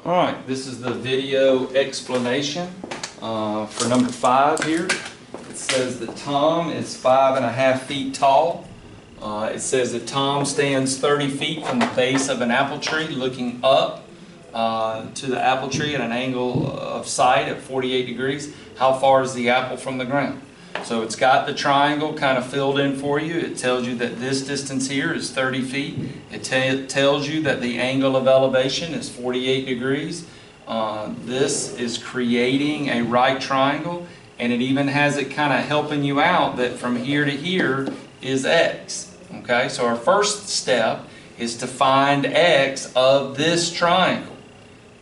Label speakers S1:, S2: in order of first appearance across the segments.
S1: Alright, this is the video explanation for number 5 here. It says that Tom is 5.5 feet tall. It says that Tom stands 30 feet from the base of an apple tree looking up to the apple tree at an angle of sight at 48 degrees. How far is the apple from the ground? So it's got the triangle kind of filled in for you. It tells you that this distance here is 30 feet. It tells you that the angle of elevation is 48 degrees. This is creating a right triangle, and it even has it kind of helping you out that from here to here is x. Okay, so our first step is to find x of this triangle.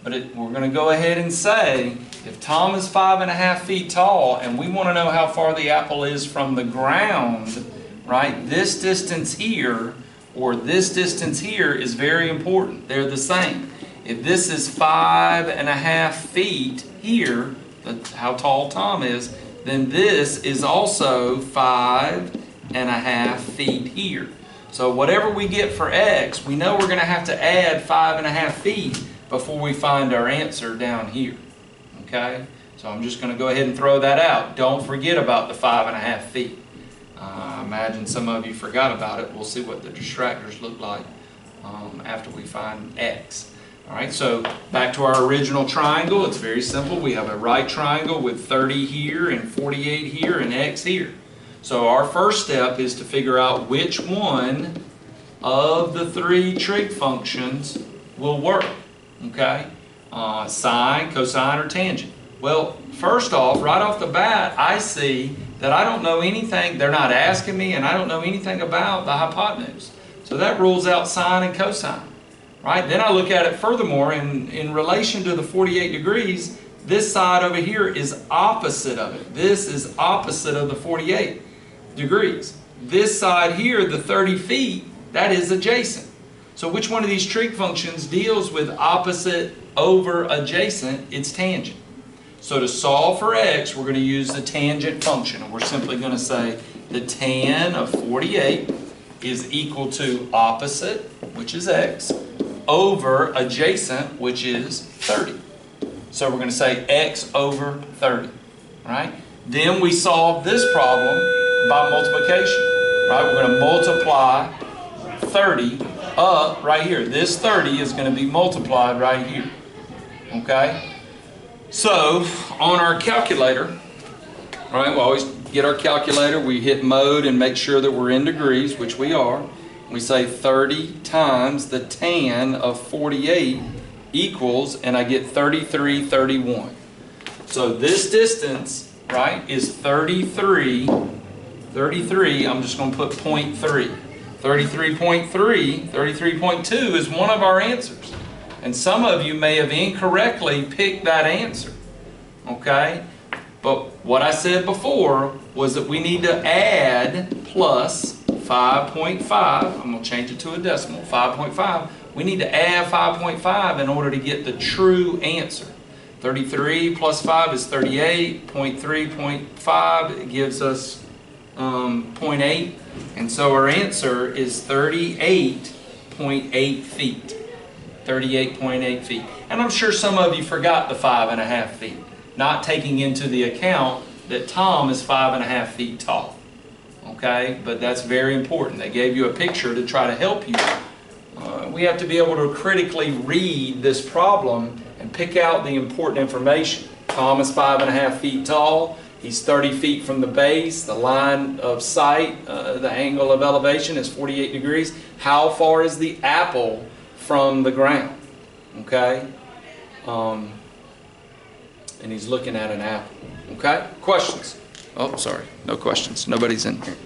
S1: But we're going to go ahead and say, if Tom is 5.5 feet tall and we want to know how far the apple is from the ground, right, this distance here or this distance here is very important. They're the same. If this is 5.5 feet here, how tall Tom is, then this is also 5.5 feet here. So whatever we get for x, we know we're going to have to add 5.5 feet before we find our answer down here. Okay? So I'm just going to go ahead and throw that out. Don't forget about the 5.5 feet. I imagine some of you forgot about it. We'll see what the distractors look like after we find x. Alright, so back to our original triangle. It's very simple. We have a right triangle with 30 here and 48 here and x here. So our first step is to figure out which one of the 3 trig functions will work. Okay? Sine, cosine, or tangent. Well, first off, right off the bat, I see that I don't know anything. They're not asking me, and I don't know anything about the hypotenuse. So that rules out sine and cosine. Right? Then I look at it furthermore, in relation to the 48 degrees, this side over here is opposite of it. This is opposite of the 48 degrees. This side here, the 30 feet, that is adjacent. So which one of these trig functions deals with opposite over adjacent? It's tangent. So to solve for x, we're going to use the tangent function. And we're simply going to say the tan of 48 is equal to opposite, which is x, over adjacent, which is 30. So we're going to say x over 30. Right? Then we solve this problem by multiplication. Right? We're going to multiply 30 up right here. This 30 is going to be multiplied right here. Okay? So, on our calculator, right, we always get our calculator, we hit mode and make sure that we're in degrees, which we are. We say 30 times the tan of 48 equals, and I get 33/31. So this distance, right, is 33, I'm just going to put 0.3. 33.3, 33.2 is one of our answers. And some of you may have incorrectly picked that answer. Okay? But what I said before was that we need to add plus 5.5. I'm going to change it to a decimal, 5.5. We need to add 5.5 in order to get the true answer. 33 plus 5 is 38. 0.3.5 gives us 0.8. And so our answer is 38.8 feet. 38.8 feet. And I'm sure some of you forgot the 5.5 feet, not taking into the account that Tom is 5.5 feet tall. Okay? But that's very important. They gave you a picture to try to help you. We have to be able to critically read this problem and pick out the important information. Tom is 5.5 feet tall. He's 30 feet from the base. The line of sight, the angle of elevation is 48 degrees. How far is the apple from the ground? Okay? And he's looking at an apple. Okay? Questions? Oh, sorry. No questions. Nobody's in here.